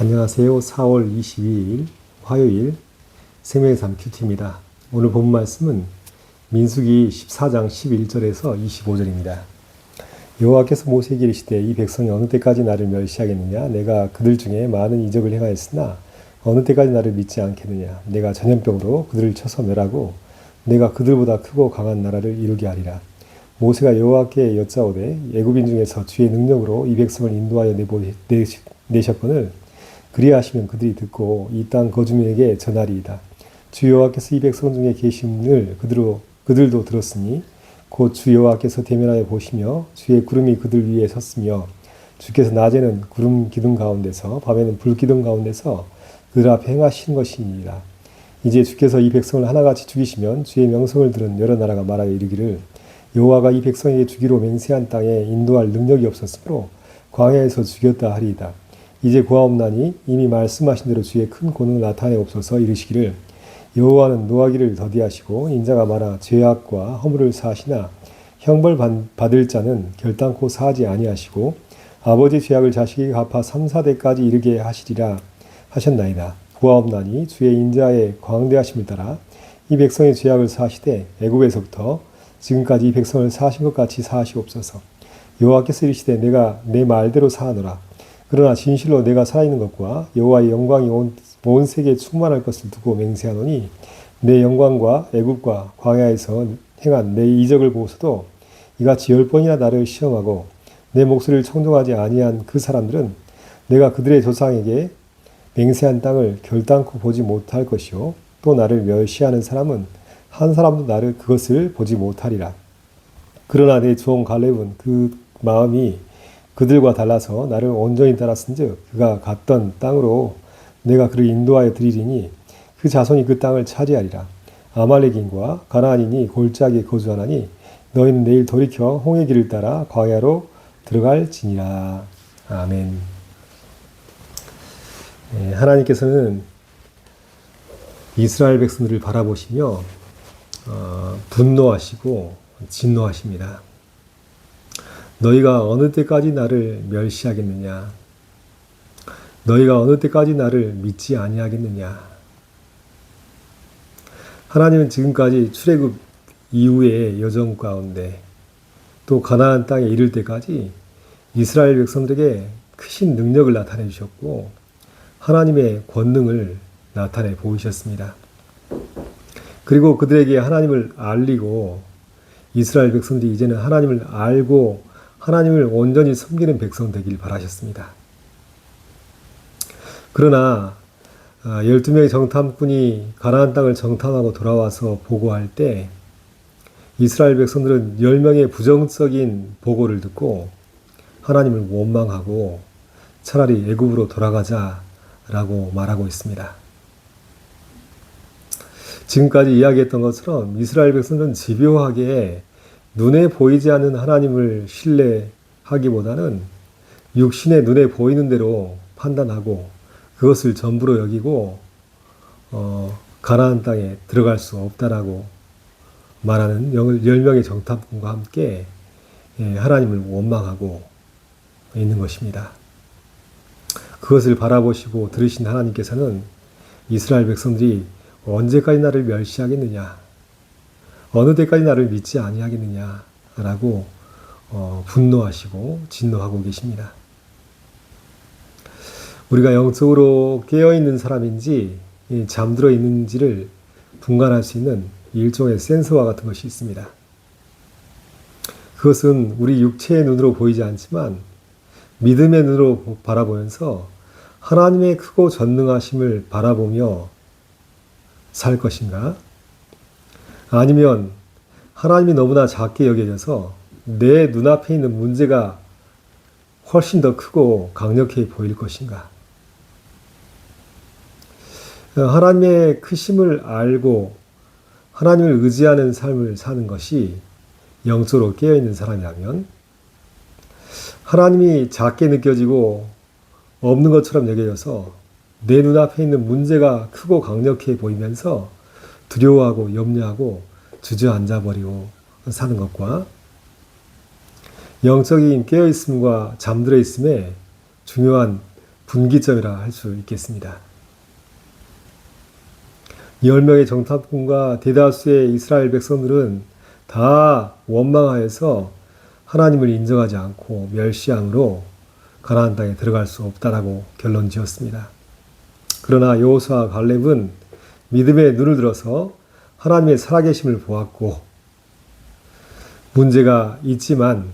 안녕하세요. 4월 22일 화요일 생명의 삶 큐티입니다. 오늘 본 말씀은 민수기 14장 11절에서 25절입니다. 여호와께서 모세에게 이르시되 이 백성이 어느 때까지 나를 멸시하겠느냐? 내가 그들 중에 많은 이적을 행하였으나 어느 때까지 나를 믿지 않겠느냐? 내가 전염병으로 그들을 쳐서 멸하고 내가 그들보다 크고 강한 나라를 이루게 하리라. 모세가 여호와께 여짜오되 애굽인 중에서 주의 능력으로 이 백성을 인도하여 내셨거늘 그리하시면 그들이 듣고 이 땅 거주민에게 전하리이다. 주 여호와께서 이 백성 중에 계심을 그들도 들었으니 곧 주 여호와께서 대면하여 보시며 주의 구름이 그들 위에 섰으며 주께서 낮에는 구름 기둥 가운데서 밤에는 불 기둥 가운데서 그들 앞에 행하신 것이니라. 이제 주께서 이 백성을 하나같이 죽이시면 주의 명성을 들은 여러 나라가 말하여 이르기를 여호와가 이 백성에게 주기로 맹세한 땅에 인도할 능력이 없었으므로 광야에서 죽였다 하리이다. 이제 고하옵나니 이미 말씀하신 대로 주의 큰 권능을 나타내옵소서. 이르시기를 여호와는 노하기를 더디하시고 인자가 많아 죄악과 허물을 사하시나 형벌 받을 자는 결단코 사하지 아니하시고 아버지 죄악을 자식이 갚아 3, 4대까지 이르게 하시리라 하셨나이다. 고하옵나니 주의 인자의 광대하심을 따라 이 백성의 죄악을 사하시되 애굽에서부터 지금까지 이 백성을 사하신 것 같이 사하시옵소서. 여호와께서 이르시되 내가 내 말대로 사하노라. 그러나 진실로 내가 살아있는 것과 여호와의 영광이 온 세계에 충만할 것을 두고 맹세하노니 내 영광과 애굽과 광야에서 행한 내 이적을 보고서도 이같이 10번이나 나를 시험하고 내 목소리를 청종하지 아니한 그 사람들은 내가 그들의 조상에게 맹세한 땅을 결단코 보지 못할 것이요 또 나를 멸시하는 사람은 한 사람도 나를 그것을 보지 못하리라. 그러나 내 종 갈렙은 그 마음이 그들과 달라서 나를 온전히 따랐은즉 그가 갔던 땅으로 내가 그를 인도하여 드리리니 그 자손이 그 땅을 차지하리라. 아말렉인과 가나안인이 골짜기에 거주하나니 너희는 내일 돌이켜 홍해 길을 따라 광야로 들어갈지니라. 아멘. 하나님께서는 이스라엘 백성들을 바라보시며 분노하시고 진노하십니다. 너희가 어느 때까지 나를 멸시하겠느냐? 너희가 어느 때까지 나를 믿지 아니하겠느냐? 하나님은 지금까지 출애굽 이후의 여정 가운데 또 가나안 땅에 이를 때까지 이스라엘 백성들에게 크신 능력을 나타내 주셨고 하나님의 권능을 나타내 보이셨습니다. 그리고 그들에게 하나님을 알리고 이스라엘 백성들이 이제는 하나님을 알고 하나님을 온전히 섬기는 백성 되길 바라셨습니다. 그러나 12명의 정탐꾼이 가나안 땅을 정탐하고 돌아와서 보고할 때 이스라엘 백성들은 10명의 부정적인 보고를 듣고 하나님을 원망하고 차라리 애굽으로 돌아가자라고 말하고 있습니다. 지금까지 이야기했던 것처럼 이스라엘 백성들은 집요하게 눈에 보이지 않는 하나님을 신뢰하기보다는 육신의 눈에 보이는 대로 판단하고 그것을 전부로 여기고 가나안 땅에 들어갈 수 없다라고 말하는 10명의 정탐꾼과 함께 하나님을 원망하고 있는 것입니다. 그것을 바라보시고 들으신 하나님께서는 이스라엘 백성들이 언제까지 나를 멸시하겠느냐? 어느 때까지 나를 믿지 아니하겠느냐? 라고 분노하시고 진노하고 계십니다. 우리가 영적으로 깨어있는 사람인지 잠들어 있는지를 분간할 수 있는 일종의 센서와 같은 것이 있습니다. 그것은 우리 육체의 눈으로 보이지 않지만 믿음의 눈으로 바라보면서 하나님의 크고 전능하심을 바라보며 살 것인가? 아니면 하나님이 너무나 작게 여겨져서 내 눈앞에 있는 문제가 훨씬 더 크고 강력해 보일 것인가? 하나님의 크심을 알고 하나님을 의지하는 삶을 사는 것이 영적으로 깨어있는 사람이라면 하나님이 작게 느껴지고 없는 것처럼 여겨져서 내 눈앞에 있는 문제가 크고 강력해 보이면서 두려워하고 염려하고 주저앉아 버리고 사는 것과 영적인 깨어있음과 잠들어 있음에 중요한 분기점이라 할 수 있겠습니다. 10명의 정탐꾼과 대다수의 이스라엘 백성들은 다 원망하여서 하나님을 인정하지 않고 멸시함으로 가나안 땅에 들어갈 수 없다라고 결론 지었습니다. 그러나 여호수아와 갈렙은 믿음의 눈을 들어서 하나님의 살아계심을 보았고, 문제가 있지만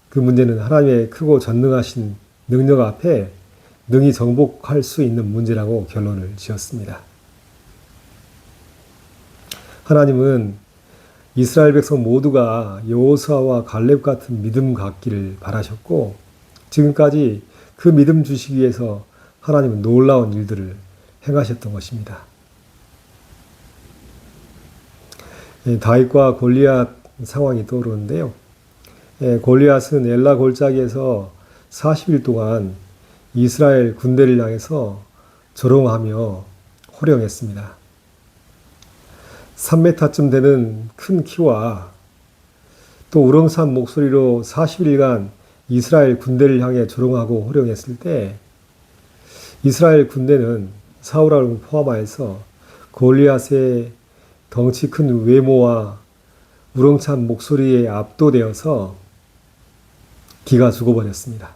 그 문제는 하나님의 크고 전능하신 능력 앞에 능히 정복할 수 있는 문제라고 결론을 지었습니다. 하나님은 이스라엘 백성 모두가 여호수아와 갈렙 같은 믿음 갖기를 바라셨고, 지금까지 그 믿음 주시기 위해서 하나님은 놀라운 일들을 행하셨던 것입니다. 다윗과 골리앗 상황이 떠오르는데요. 골리앗은 엘라 골짜기에서 40일 동안 이스라엘 군대를 향해서 조롱하며 호령했습니다. 3m쯤 되는 큰 키와 또 우렁찬 목소리로 40일간 이스라엘 군대를 향해 조롱하고 호령했을 때, 이스라엘 군대는 사울을 포함하여서 골리앗의 덩치 큰 외모와 우렁찬 목소리에 압도되어서 기가 죽어버렸습니다.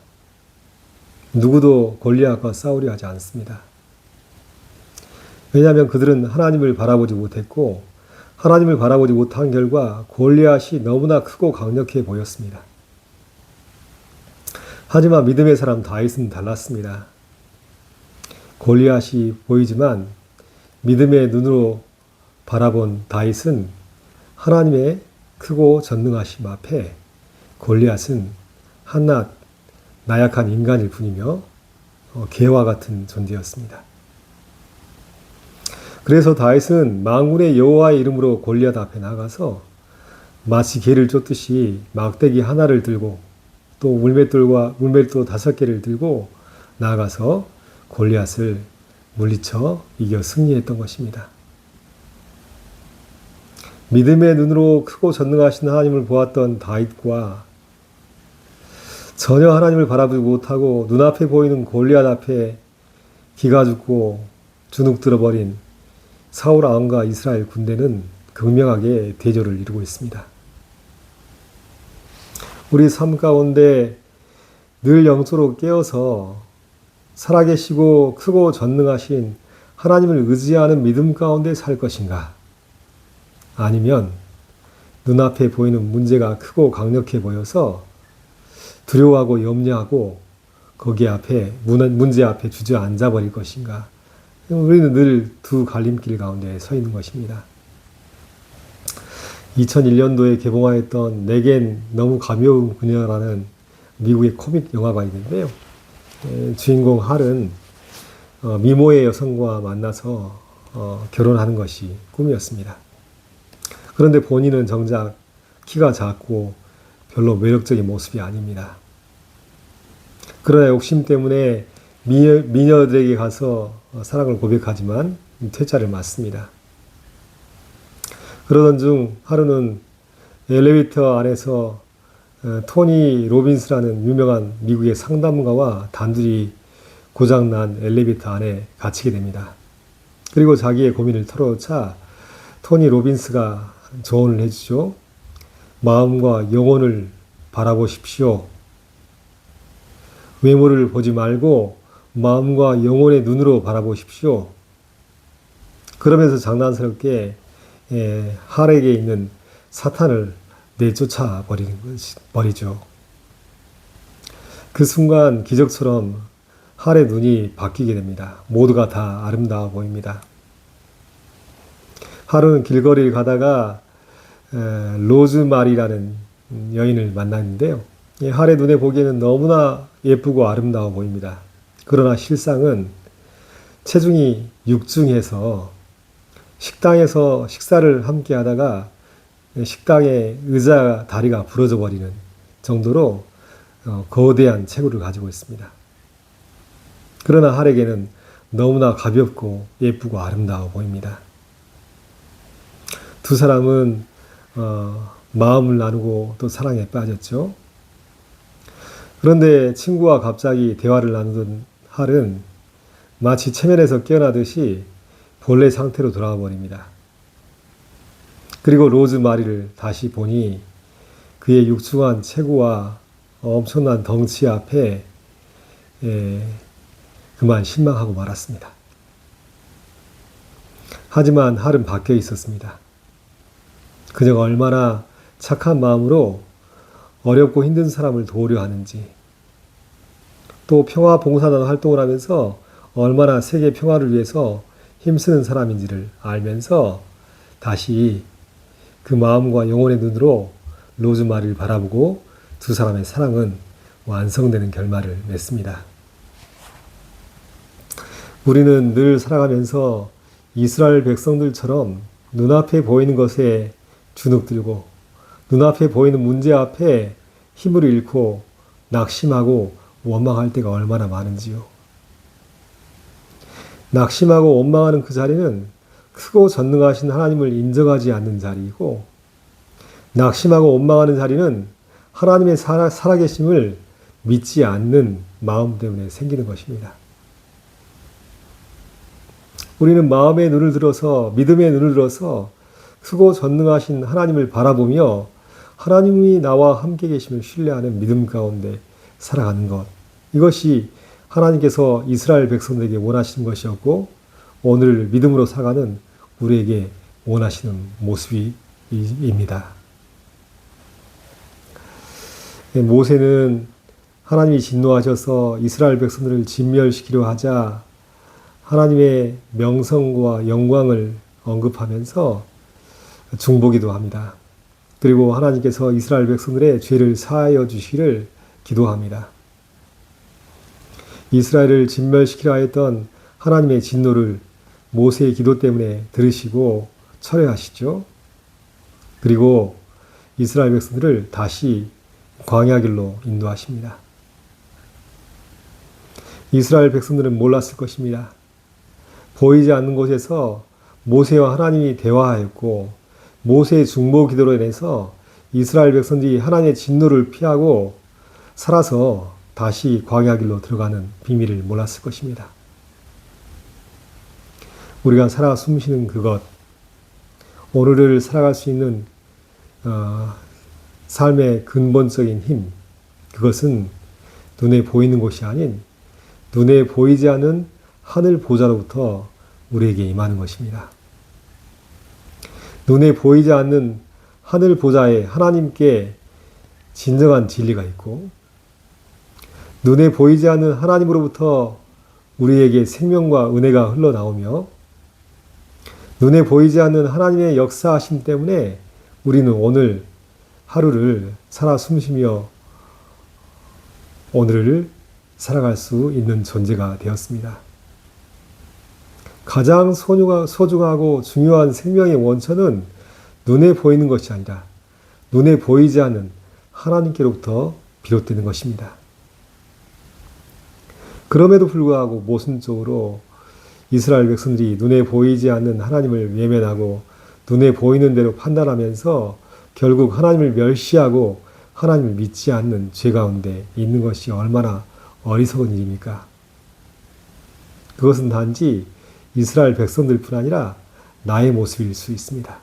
누구도 골리앗과 싸우려 하지 않습니다. 왜냐하면 그들은 하나님을 바라보지 못했고, 하나님을 바라보지 못한 결과 골리앗이 너무나 크고 강력해 보였습니다. 하지만 믿음의 사람 다윗은 달랐습니다. 골리앗이 보이지만 믿음의 눈으로 바라본 다윗은 하나님의 크고 전능하심 앞에 골리앗은 한낱 나약한 인간일 뿐이며 개와 같은 존재였습니다. 그래서 다윗은 만군의 여호와의 이름으로 골리앗 앞에 나가서 마치 개를 쫓듯이 막대기 하나를 들고 또 물맷돌 5개를 들고 나아가서 골리앗을 물리쳐 이겨 승리했던 것입니다. 믿음의 눈으로 크고 전능하신 하나님을 보았던 다윗과 전혀 하나님을 바라보지 못하고 눈앞에 보이는 골리앗 앞에 기가 죽고 주눅 들어버린 사울 왕과 이스라엘 군대는 극명하게 대조를 이루고 있습니다. 우리 삶 가운데 늘 영적으로 깨어서 살아계시고 크고 전능하신 하나님을 의지하는 믿음 가운데 살 것인가? 아니면 눈앞에 보이는 문제가 크고 강력해 보여서 두려워하고 염려하고 거기 앞에 문제 앞에 주저앉아 버릴 것인가? 우리는 늘 두 갈림길 가운데 서 있는 것입니다. 2001년도에 개봉하였던 내겐 너무 가벼운 그녀라는 미국의 코믹 영화가 있는데요. 주인공 할은 미모의 여성과 만나서 결혼하는 것이 꿈이었습니다. 그런데 본인은 정작 키가 작고 별로 매력적인 모습이 아닙니다. 그러나 욕심 때문에 미녀들에게 가서 사랑을 고백하지만 퇴짜를 맞습니다. 그러던 중 하루는 엘리베이터 안에서 토니 로빈스라는 유명한 미국의 상담가와 단둘이 고장난 엘리베이터 안에 갇히게 됩니다. 그리고 자기의 고민을 털어놓자 토니 로빈스가 조언을 해주죠. 마음과 영혼을 바라보십시오. 외모를 보지 말고 마음과 영혼의 눈으로 바라보십시오. 그러면서 장난스럽게 할에게 있는 사탄을 내쫓아 버리죠. 그 순간 기적처럼 할의 눈이 바뀌게 됩니다. 모두가 다 아름다워 보입니다. 할은 길거리를 가다가 로즈마리라는 여인을 만났는데요. 할의 눈에 보기에는 너무나 예쁘고 아름다워 보입니다. 그러나 실상은 체중이 육중해서 식당에서 식사를 함께 하다가 식당의 의자 다리가 부러져 버리는 정도로 거대한 체구를 가지고 있습니다. 그러나 할에게는 너무나 가볍고 예쁘고 아름다워 보입니다. 두 사람은 마음을 나누고 또 사랑에 빠졌죠. 그런데 친구와 갑자기 대화를 나누던 할은 마치 체면에서 깨어나듯이 본래 상태로 돌아와 버립니다. 그리고 로즈마리를 다시 보니 그의 육중한 체구와 엄청난 덩치 앞에 그만 실망하고 말았습니다. 하지만 할은 바뀌어 있었습니다. 그녀가 얼마나 착한 마음으로 어렵고 힘든 사람을 도우려 하는지, 또 평화봉사단 활동을 하면서 얼마나 세계 평화를 위해서 힘쓰는 사람인지를 알면서 다시 그 마음과 영혼의 눈으로 로즈마리를 바라보고 두 사람의 사랑은 완성되는 결말을 맺습니다. 우리는 늘 살아가면서 이스라엘 백성들처럼 눈앞에 보이는 것에 주눅들고 눈앞에 보이는 문제 앞에 힘을 잃고 낙심하고 원망할 때가 얼마나 많은지요. 낙심하고 원망하는 그 자리는 크고 전능하신 하나님을 인정하지 않는 자리이고, 낙심하고 원망하는 자리는 하나님의 살아계심을 믿지 않는 마음 때문에 생기는 것입니다. 우리는 마음의 눈을 들어서, 믿음의 눈을 들어서 크고 전능하신 하나님을 바라보며 하나님이 나와 함께 계심을 신뢰하는 믿음 가운데 살아가는 것, 이것이 하나님께서 이스라엘 백성들에게 원하시는 것이었고 오늘 믿음으로 살아가는 우리에게 원하시는 모습입니다. 모세는 하나님이 진노하셔서 이스라엘 백성들을 진멸시키려 하자 하나님의 명성과 영광을 언급하면서 중보기도 합니다. 그리고 하나님께서 이스라엘 백성들의 죄를 사하여 주시기를 기도합니다. 이스라엘을 진멸시키려 했던 하나님의 진노를 모세의 기도 때문에 들으시고 철회하시죠. 그리고 이스라엘 백성들을 다시 광야 길로 인도하십니다. 이스라엘 백성들은 몰랐을 것입니다. 보이지 않는 곳에서 모세와 하나님이 대화하였고 모세의 중보 기도로 인해서 이스라엘 백성들이 하나님의 진노를 피하고 살아서 다시 광야 길로 들어가는 비밀을 몰랐을 것입니다. 우리가 살아 숨쉬는 그것, 오늘을 살아갈 수 있는 삶의 근본적인 힘, 그것은 눈에 보이는 것이 아닌 눈에 보이지 않는 하늘 보좌로부터 우리에게 임하는 것입니다. 눈에 보이지 않는 하늘 보좌에 하나님께 진정한 진리가 있고, 눈에 보이지 않는 하나님으로부터 우리에게 생명과 은혜가 흘러나오며, 눈에 보이지 않는 하나님의 역사하심 때문에 우리는 오늘 하루를 살아 숨쉬며 오늘을 살아갈 수 있는 존재가 되었습니다. 가장 소중하고 중요한 생명의 원천은 눈에 보이는 것이 아니라 눈에 보이지 않는 하나님께로부터 비롯되는 것입니다. 그럼에도 불구하고 모순적으로 이스라엘 백성들이 눈에 보이지 않는 하나님을 외면하고 눈에 보이는 대로 판단하면서 결국 하나님을 멸시하고 하나님을 믿지 않는 죄 가운데 있는 것이 얼마나 어리석은 일입니까? 그것은 단지 이스라엘 백성들뿐 아니라 나의 모습일 수 있습니다.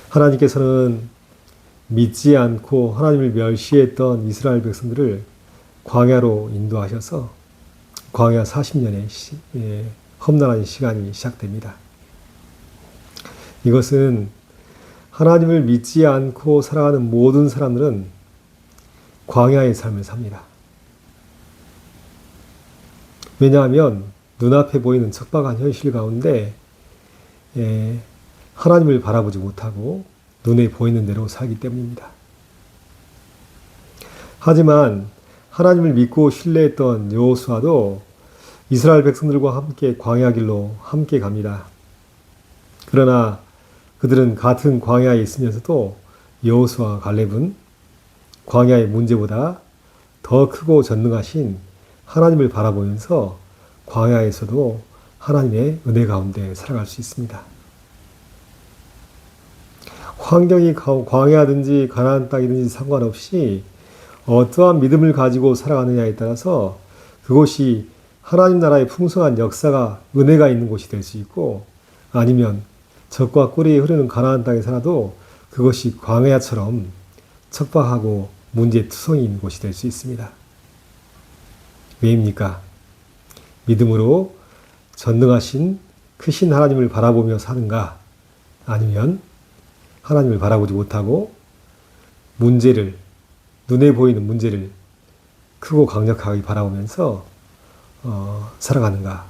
하나님께서는 믿지 않고 하나님을 멸시했던 이스라엘 백성들을 광야로 인도하셔서 광야 40년의 험난한 시간이 시작됩니다. 이것은 하나님을 믿지 않고 살아가는 모든 사람들은 광야의 삶을 삽니다. 왜냐하면 눈앞에 보이는 척박한 현실 가운데 하나님을 바라보지 못하고 눈에 보이는 대로 살기 때문입니다. 하지만 하나님을 믿고 신뢰했던 여호수아도 이스라엘 백성들과 함께 광야 길로 함께 갑니다. 그러나 그들은 같은 광야에 있으면서도 여호수아와 갈렙은 광야의 문제보다 더 크고 전능하신 하나님을 바라보면서 광야에서도 하나님의 은혜 가운데 살아갈 수 있습니다. 환경이 광야든지 가나안 땅이든지 상관없이 어떠한 믿음을 가지고 살아가느냐에 따라서 그곳이 하나님 나라의 풍성한 역사가, 은혜가 있는 곳이 될 수 있고, 아니면 젖과 꿀이 흐르는 가나안 땅에 살아도 그것이 광야처럼 척박하고 문제투성이 있는 곳이 될 수 있습니다. 왜입니까? 믿음으로 전능하신 크신 하나님을 바라보며 사는가? 아니면 하나님을 바라보지 못하고 문제를, 눈에 보이는 문제를 크고 강력하게 바라보면서 살아가는가?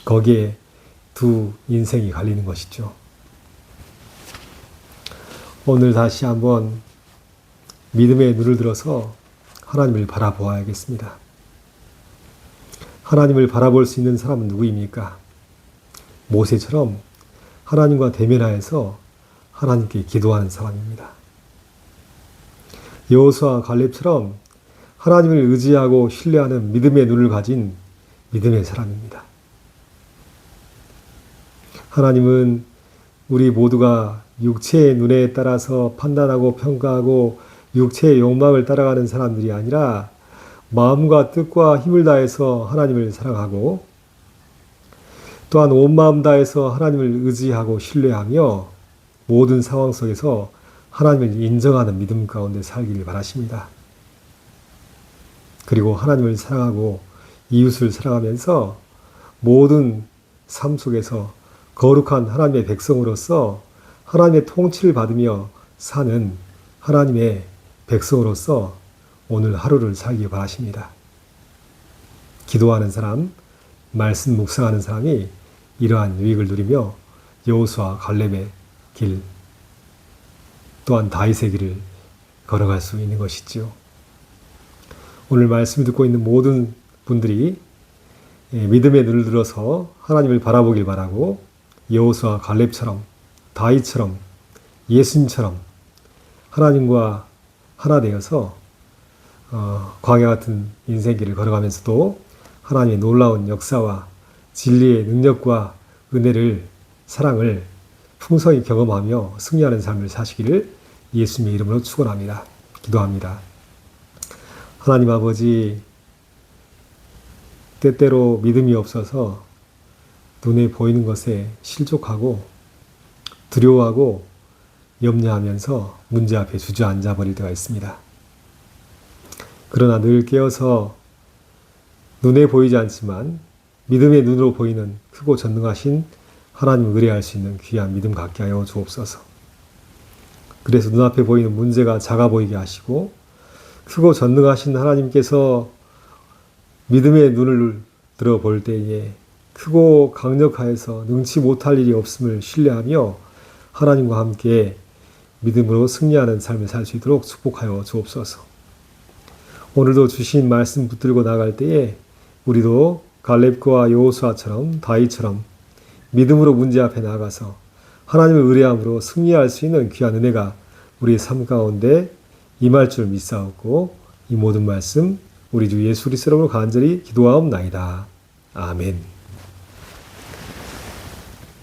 거기에 두 인생이 갈리는 것이죠. 오늘 다시 한번 믿음의 눈을 들어서 하나님을 바라보아야겠습니다. 하나님을 바라볼 수 있는 사람은 누구입니까? 모세처럼 하나님과 대면하여서 하나님께 기도하는 사람입니다. 여호수아와 갈렙처럼 하나님을 의지하고 신뢰하는 믿음의 눈을 가진 믿음의 사람입니다. 하나님은 우리 모두가 육체의 눈에 따라서 판단하고 평가하고 육체의 욕망을 따라가는 사람들이 아니라 마음과 뜻과 힘을 다해서 하나님을 사랑하고 또한 온 마음 다해서 하나님을 의지하고 신뢰하며 모든 상황 속에서 하나님을 인정하는 믿음 가운데 살기를 바라십니다. 그리고 하나님을 사랑하고 이웃을 사랑하면서 모든 삶 속에서 거룩한 하나님의 백성으로서 하나님의 통치를 받으며 사는 하나님의 백성으로서 오늘 하루를 살기 바라십니다. 기도하는 사람, 말씀 묵상하는 사람이 이러한 유익을 누리며 여호수아 갈렙의 길, 또한 다윗의 길을 걸어갈 수 있는 것이지요. 오늘 말씀을 듣고 있는 모든 분들이 믿음의 눈을 들어서 하나님을 바라보길 바라고 여호수아 갈렙처럼, 다윗처럼, 예수님처럼 하나님과 하나 되어서 광야 같은 인생길을 걸어가면서도 하나님의 놀라운 역사와 진리의 능력과 은혜를, 사랑을 풍성히 경험하며 승리하는 삶을 사시기를 예수님의 이름으로 축원합니다. 기도합니다. 하나님 아버지, 때때로 믿음이 없어서 눈에 보이는 것에 실족하고 두려워하고 염려하면서 문제 앞에 주저앉아 버릴 때가 있습니다. 그러나 늘 깨어서 눈에 보이지 않지만 믿음의 눈으로 보이는 크고 전능하신 하나님을 의뢰할 수 있는 귀한 믿음 갖게 하여 주옵소서. 그래서 눈앞에 보이는 문제가 작아 보이게 하시고 크고 전능하신 하나님께서 믿음의 눈을 들어볼 때에 크고 강력하여서 능치 못할 일이 없음을 신뢰하며 하나님과 함께 믿음으로 승리하는 삶을 살 수 있도록 축복하여 주옵소서. 오늘도 주신 말씀 붙들고 나갈 때에 우리도 갈렙과 여호수아처럼 다윗처럼 믿음으로 문제 앞에 나가서 하나님을 의뢰함으로 승리할 수 있는 귀한 은혜가 우리의 삶 가운데 임할 줄 믿사옵고 이 모든 말씀 우리 주 예수 그리스도로 간절히 기도하옵나이다. 아멘.